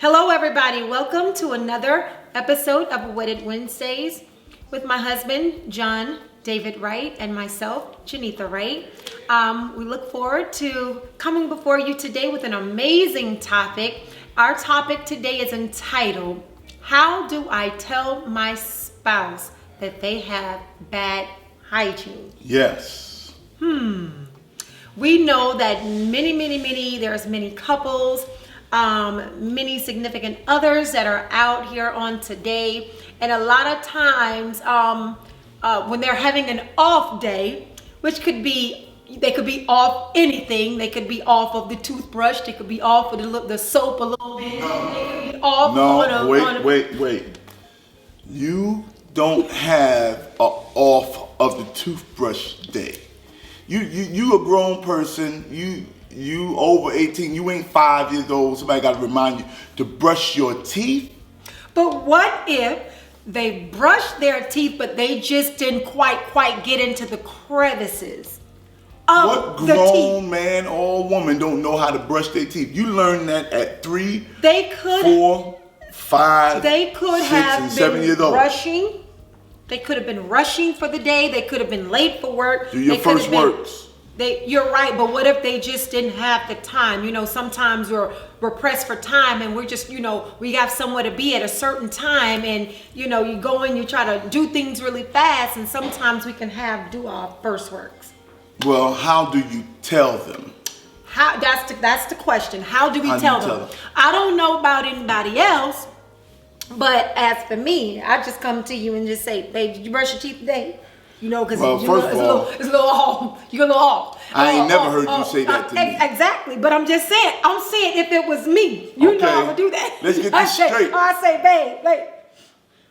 Hello, everybody. Welcome to another episode of Wedded Wednesdays with my husband, John David Wright, and myself, Janitha Wright. We look forward to coming before you today with an amazing topic. Our topic today is entitled, How Do I Tell My Spouse That They Have Bad Hygiene? Yes. We know that there's many couples, many significant others that are out here on today. And a lot of times when they're having an off day, which they could be off anything. They could be off of the toothbrush. They could be off of the soap a little bit. They could be off wait. You don't have a off of the toothbrush day. You a grown person. You over 18. You ain't 5 years old. Somebody got to remind you to brush your teeth. But what if they brushed their teeth, but they just didn't quite get into the crevices of What the grown teeth? man or woman don't know how to brush their teeth? You learn that at 3, They could 4, 5, They could 6, have and 7 years been old. rushing. They could have been rushing for the day. They could have been late for work. Do your They could first have been- works. You're right, but what if they just didn't have the time? You know, sometimes we're pressed for time, and we're just, we have somewhere to be at a certain time, and you go and you try to do things really fast, and sometimes we can do our first works. Well, how do you tell them? How? That's the question. How do we How do tell you them? tell them? I don't know about anybody else, but as for me, I just come to you and just say, "Babe, did you brush your teeth today?" Because Well, first of all, it's a little off. You're a little off. I ain't never heard you say that to me. Exactly, but I'm just saying. I'm saying if it was me, you know I Okay. would do that. Let's get I this say, straight. I say,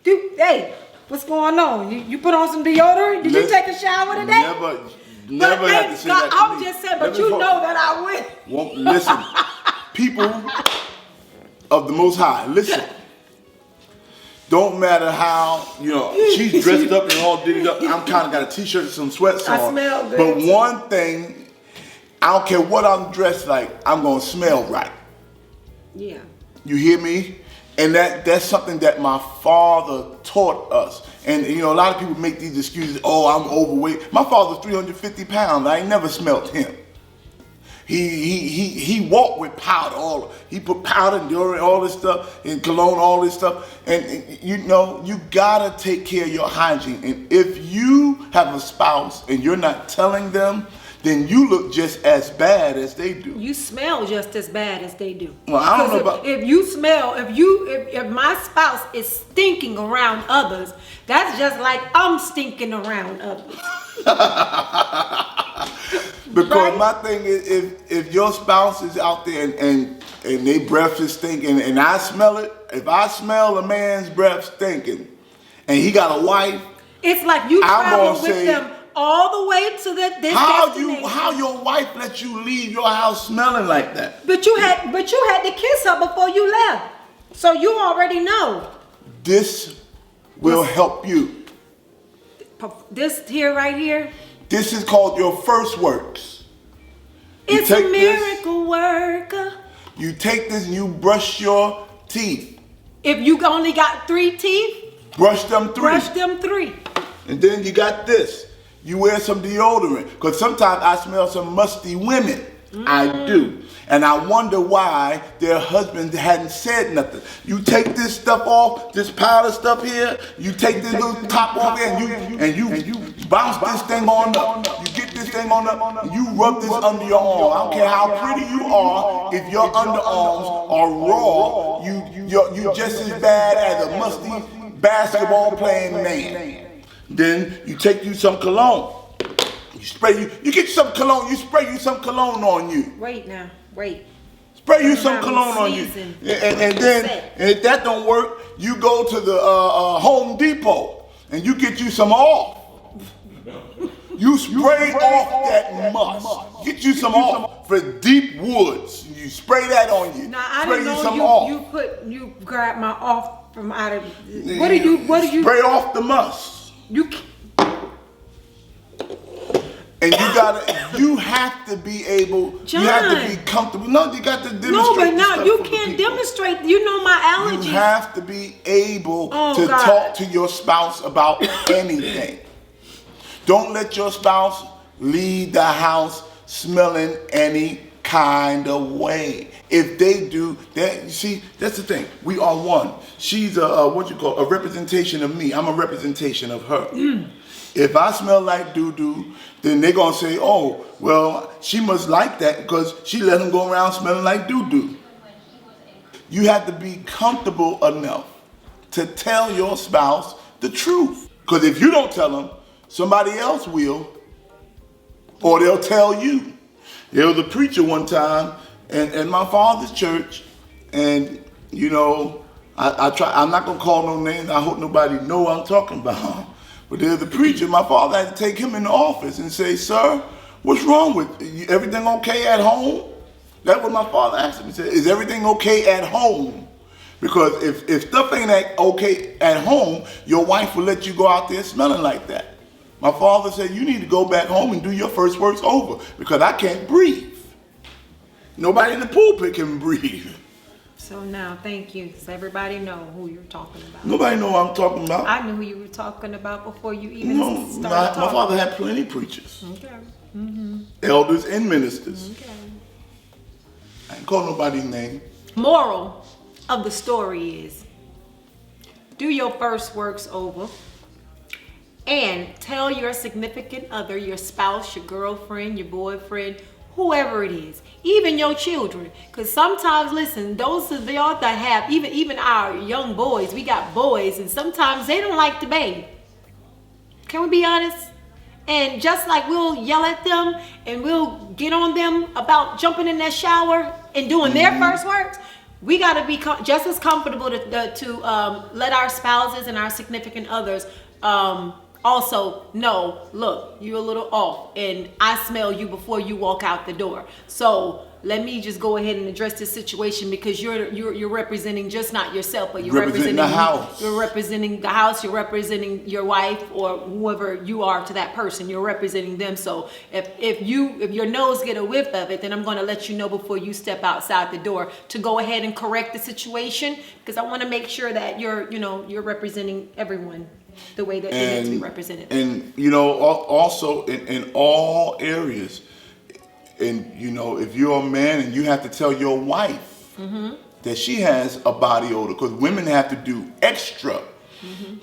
babe, hey, what's going on? You put on some deodorant? Did you Let's take a shower today? Never But, have to say that to I'm me. just saying, Let but me you talk. know that I would. Well, listen, people of the Most High, listen. Don't matter how, she's dressed up and all did up. I'm kind of got a t-shirt and some sweats on. I smell good. But one thing, I don't care what I'm dressed like, I'm going to smell right. Yeah. You hear me? And that's something that my father taught us. And a lot of people make these excuses, oh, I'm overweight. My father's 350 pounds. I ain't never smelt him. He walked with powder. He put powder and deodorant, all this stuff, and cologne, all this stuff. And you gotta take care of your hygiene. And if you have a spouse and you're not telling them, then you look just as bad as they do. You smell just as bad as they do. Well, I don't know Because about. if you smell, if my spouse is stinking around others, that's just like I'm stinking around others. Because Right? my thing is, if your spouse is out there and their breath is stinking, and I smell it, if I smell a man's breath stinking, and he got a wife, It's like you I'm travel gonna with say, them all the way to this destination. how your wife let you leave your house smelling like that? But you had to kiss her before you left, so you already know. This will help you. This here, right here, This is called your first works. You it's a take this- miracle worker. You take this and you brush your teeth. If you only got 3 teeth, Brush them 3. brush them 3. And then you got this. You wear some deodorant. Because sometimes I smell some musty women. I do. And I wonder why their husbands hadn't said nothing. You take this stuff off, this powder stuff here, you take this little top off here, and you bounce this thing on up. You get this thing on up, and you rub this under your arm. I don't care how pretty you are, if your underarms are raw, you're just as bad as a musty basketball playing man. Then you take you some cologne. You get some cologne, you spray you some cologne on you. Wait. Spray you some I'm cologne on you. sneezing. And then, and if that don't work, you go to the Home Depot and you get you some off. You spray off that must. Get you some off for deep woods. You spray that on you. Now I spray didn't you some know off. you grab my off from out of. What do you? Spray off the must. You. And you have to be able, John. you have to be comfortable. No, you got to demonstrate. No, but this now stuff you for the can't people. demonstrate. You know allergies. You have to be able to God. talk to your spouse about anything. Don't let your spouse leave the house smelling any kind of way. If they do that, you see, that's the thing. We are one. She's a representation of me. I'm a representation of her. If I smell like doo-doo, then they're gonna say, oh, well, she must like that because she let him go around smelling like doo-doo. You have to be comfortable enough to tell your spouse the truth. Because if you don't tell them, somebody else will, or they'll tell you. There was a preacher one time in my father's church, and you know, I'm not gonna call no names. I hope nobody know what I'm talking about. But there's a preacher. My father had to take him in the office and say, "Sir, what's wrong with you? Everything okay at home?" That's what my father asked him. He said, "Is everything okay at home?" Because if stuff ain't okay at home, your wife will let you go out there smelling like that. My father said, you need to go back home and do your first works over because I can't breathe. Nobody in the pulpit can breathe. So now, thank you. Does everybody know who you're talking about? Nobody know what I'm talking about. I knew who you were talking about before you even started my talking. father had plenty of preachers. Okay. Elders and ministers. Okay. I ain't call nobody's name. Moral of the story is, do your first works over and tell your significant other, your spouse, your girlfriend, your boyfriend, whoever it is, even your children. Because sometimes, listen, those of y'all that have, even our young boys, we got boys, and sometimes they don't like to bathe. Can we be honest? And just like we'll yell at them and we'll get on them about jumping in that shower and doing their first works, we got to be just as comfortable to let our spouses and our significant others also know, look, you're a little off and I smell you before you walk out the door. So let me just go ahead and address this situation because you're representing just not yourself, but you're representing the house. You're representing the house, you're representing your wife or whoever you are to that person. You're representing them. So if your nose get a whiff of it, then I'm going to let you know before you step outside the door to go ahead and correct the situation because I want to make sure that you're representing everyone the way that they need to be represented. And also in all areas. And if you're a man and you have to tell your wife that she has a body odor, because women have to do extra.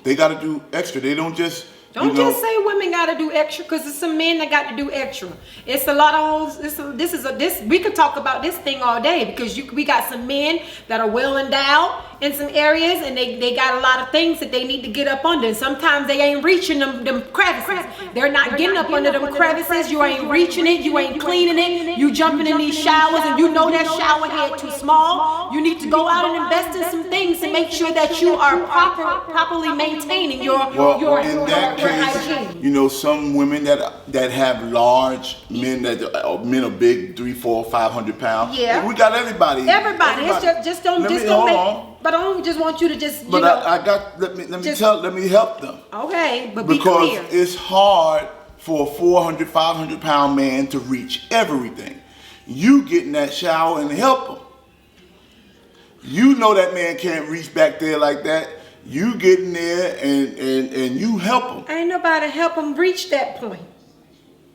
They got to do extra. They don't just just say women got to do extra because it's some men that got to do extra. It's a lot of we could talk about this thing all day because we got some men that are well endowed in some areas and they got a lot of things that they need to get up under. And sometimes they ain't reaching them crevices. They're not getting up under them crevices. You ain't reaching it. You ain't cleaning it. You jumping in these showers and you know that shower head too small. You need to go out and invest in some things to make sure that you are properly maintaining your in that case, some women that have large men men are big, 300, 400, 500 pounds. Yeah, we got everybody. It's just don't make. But I don't just want you to just. Let me help them. Okay, but be because clear. It's hard for a 400, 500 pound man to reach everything. You get in that shower and help him. You know that man can't reach back there like that. You get in there and you help him. Ain't nobody help him reach that point.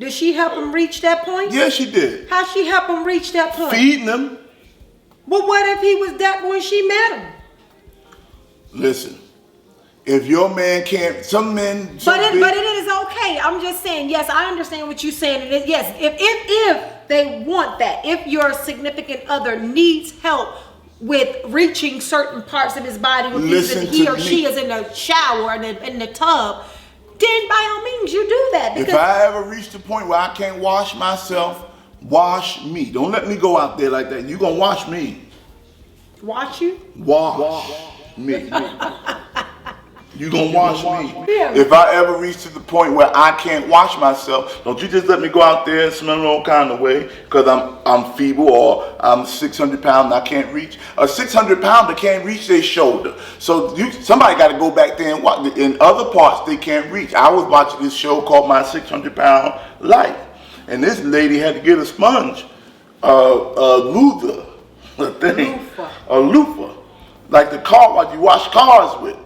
Did she help him reach that point? Yeah, she did. How she help him reach that point? Feeding him. But what if he was that when she met him? Listen, if your man can't, some men. But it is okay. I'm just saying. Yes, I understand what you're saying. Yes, if they want that, if your significant other needs help with reaching certain parts of his body, if he or she is in the shower and in the tub, then by all means you do that. If I ever reach the point where I can't wash myself, wash me. Don't let me go out there like that. You gonna wash me. Wash you? Wash me. You gonna wash me. Yeah. If I ever reach to the point where I can't wash myself, don't you just let me go out there and smell all kind of way because I'm feeble or I'm 600 pounds and I can't reach. A 600 pounder can't reach their shoulder. So somebody got to go back there and watch. In other parts they can't reach. I was watching this show called My 600 Pound Life, and this lady had to get a sponge, a loofah. like the car wash you wash cars with.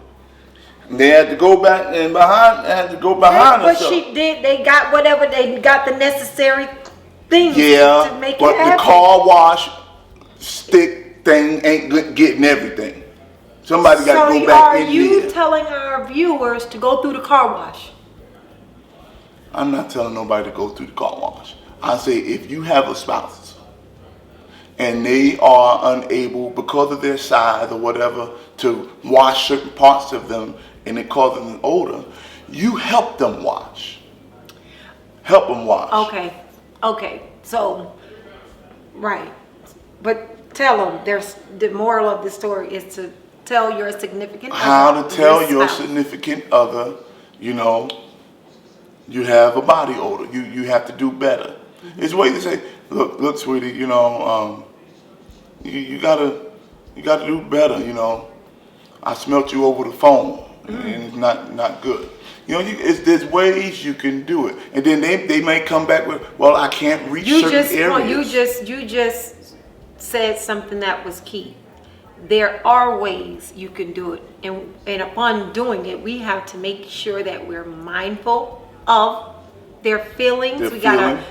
And they had to go back and behind But herself. she did. They got whatever. They got the necessary things Yeah, to make it but happen. the car wash stick thing ain't getting everything. Somebody got to go back in are you there. telling our viewers to go through the car wash? I'm not telling nobody to go through the car wash. I say if you have a spouse and they are unable because of their size or whatever to wash certain parts of them and it causes them odor, you help them wash. Help them wash. Okay. So, right. But tell them. There's the moral of the story is to tell your significant other. How to tell your spouse. significant other, you know, you have a body odor. You have to do better. Mm-hmm. It's a way to say, look, sweetie, you know, you gotta do better. You know, I smelt you over the phone, and it's not good. You know, there's ways you can do it, and then they may come back with, well, I can't reach certain areas. You just said something that was key. There are ways you can do it, and upon doing it, we have to make sure that we're mindful of their feelings. We gotta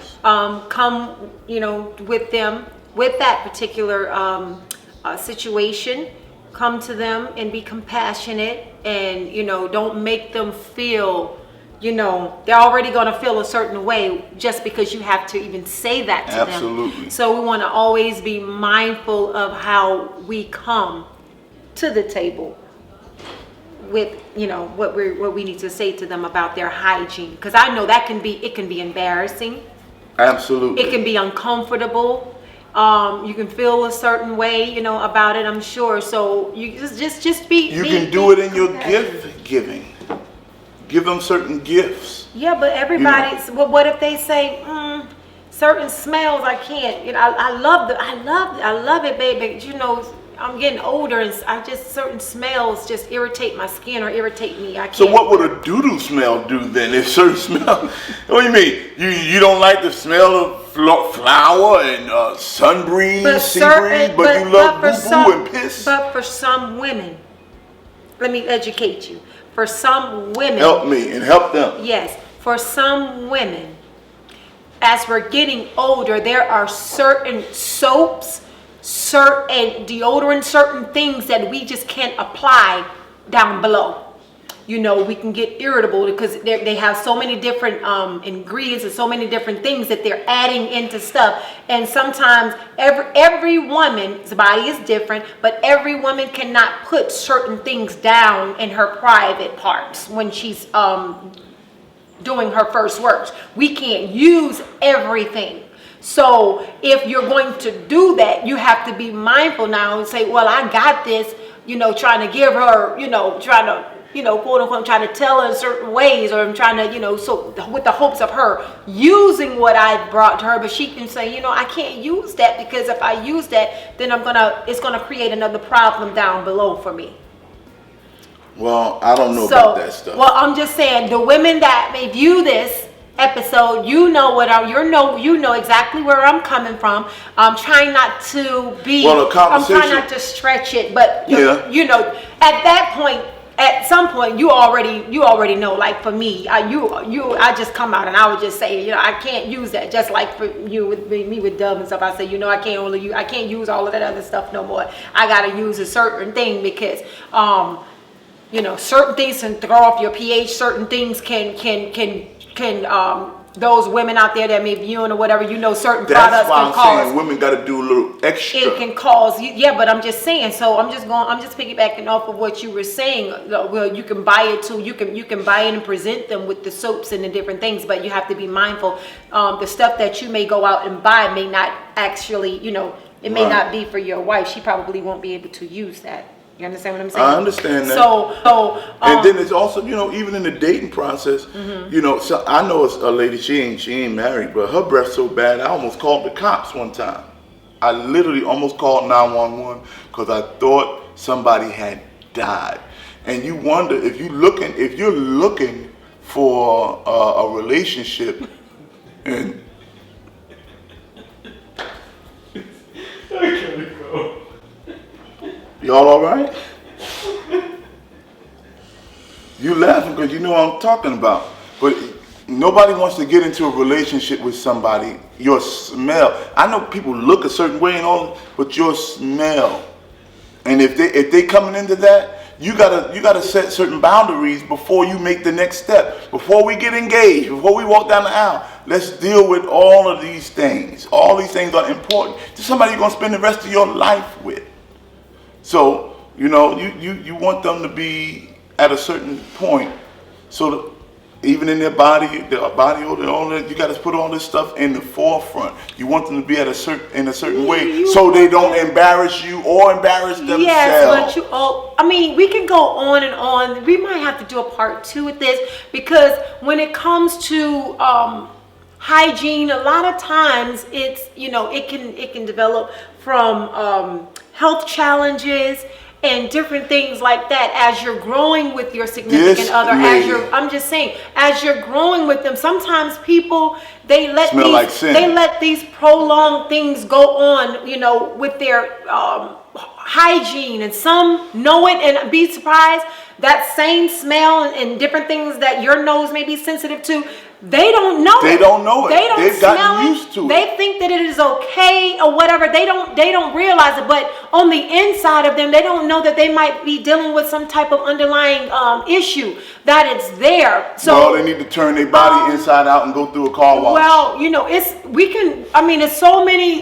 come, you know, with them with that particular situation. Come to them and be compassionate, and you know, don't make them feel, you know, they're already going to feel a certain way just because you have to even say that to them. Absolutely. So we want to always be mindful of how we come to the table with, you know, what we need to say to them about their hygiene, because I know that can be embarrassing. Absolutely. It can be uncomfortable. You can feel a certain way, you know, about it, I'm sure. So you just be. You can do it in your gift giving. Give them certain gifts. Yeah, but everybody's. Well, what if they say certain smells I can't? You know, I love it, baby. You know, I'm getting older, and certain smells just irritate my skin or irritate me. I can't. So what would a doo-doo smell do then? If certain smell, what do you mean? You don't like the smell of flour and sun breeze, sea breeze, but you love boo-boo and piss? But for some women, let me educate you. For some women, help me and help them. Yes, for some women, as we're getting older, there are certain soaps, certain deodorant, certain things that we just can't apply down below. You know, we can get irritable because they have so many different ingredients and so many different things that they're adding into stuff. And sometimes every woman's body is different, but every woman cannot put certain things down in her private parts when she's doing her first works. We can't use everything. So if you're going to do that, you have to be mindful now and say, well, I got this, you know, trying to give her, you know, trying to, you know, quote unquote, I'm trying to tell her in certain ways, or I'm trying to, you know, so with the hopes of her using what I brought to her, but she can say, you know, I can't use that because if I use that, then it's gonna create another problem down below for me. Well, I don't know about that stuff. Well, I'm just saying, the women that may view this episode, you know exactly where I'm coming from. I'm trying not to be. Well, I'm trying not to stretch it, but yeah. you know, at that point. At some point, you already know. Like for me, I just come out and I would just say, you know, I can't use that. Just like for you with me with Dub and stuff, I say, you know, I can't use all of that other stuff no more. I gotta use a certain thing because, you know, certain things can throw off your pH. Certain things can those women out there that may be viewing or whatever, you know, certain products can cause. That's why I'm saying women got to do a little extra. It can cause, yeah, but I'm just saying. So I'm just piggybacking off of what you were saying. Well, you can buy it too. You can buy it and present them with the soaps and the different things, but you have to be mindful. The stuff that you may go out and buy may not actually, you know, it may not be for your wife. She probably won't be able to use that. You understand what I'm saying? I understand that. So and then it's also, you know, even in the dating process, you know, so I know a lady, she ain't married, but her breath's so bad, I almost called the cops one time. I literally almost called 911 because I thought somebody had died. And you wonder if you're looking for a relationship, and y'all all right? You laughing because you know what I'm talking about. But nobody wants to get into a relationship with somebody. Your smell. I know people look a certain way and all, but your smell. And if they coming into that, you gotta set certain boundaries before you make the next step. Before we get engaged, before we walk down the aisle, let's deal with all of these things. All these things are important to somebody you're gonna spend the rest of your life with. So you want them to be at a certain point, so that even in their body odor, all that, you got to put all this stuff in the forefront. You want them to be in a certain way, so they don't embarrass you or embarrass themselves. Yes, but we can go on and on. We might have to do a part 2 with this, because when it comes to hygiene, a lot of times it's it can develop from health challenges and different things like that as you're growing with your significant other. I'm just saying, as you're growing with them, sometimes people they let these prolonged things go on, with their hygiene, and some know it and be surprised that same smell and different things that your nose may be sensitive to. They don't know it. They don't know it. They've gotten used to it. They think that it is okay or whatever. They don't realize it. But on the inside of them, they don't know that they might be dealing with some type of underlying issue, that it's there. So they need to turn their body inside out and go through a car wash. Well, it's so many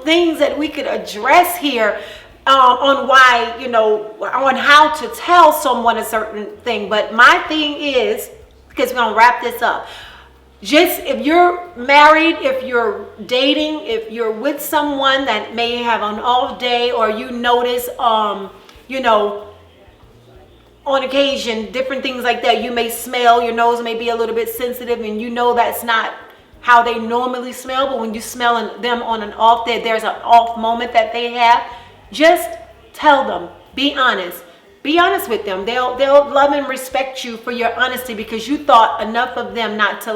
things that we could address here. On why, on how to tell someone a certain thing. But my thing is, because we're going to wrap this up, just if you're married, if you're dating, if you're with someone that may have an off day, or you notice, on occasion, different things like that, you may smell, your nose may be a little bit sensitive, and that's not how they normally smell. But when you smell them on an off day, there's an off moment that they have. Just tell them. Be honest. Be honest with them. They'll love and respect you for your honesty, because you thought enough of them not to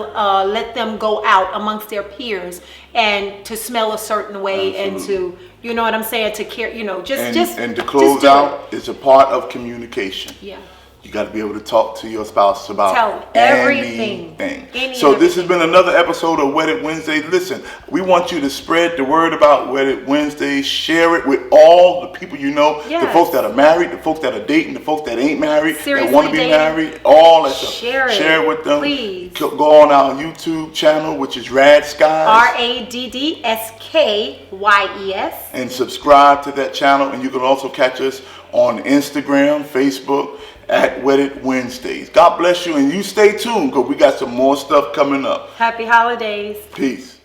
let them go out amongst their peers and to smell a certain way. Absolutely. And to, you know what I'm saying, to care, and to close out is a part of communication. Yeah. You got to be able to talk to your spouse about everything. So this has been another episode of Wedded Wednesday. Listen, we want you to spread the word about Wedded Wednesday. Share it with all the people you know. Yes. The folks that are married, the folks that are dating, the folks that ain't married, that want to be married, all that stuff. Share it with them. Please. Go on our YouTube channel, which is Rad Skies. RADDSKYES. And subscribe to that channel. And you can also catch us on Instagram, Facebook, at Wedded Wednesdays. God bless you, and you stay tuned, because we got some more stuff coming up. Happy holidays. Peace.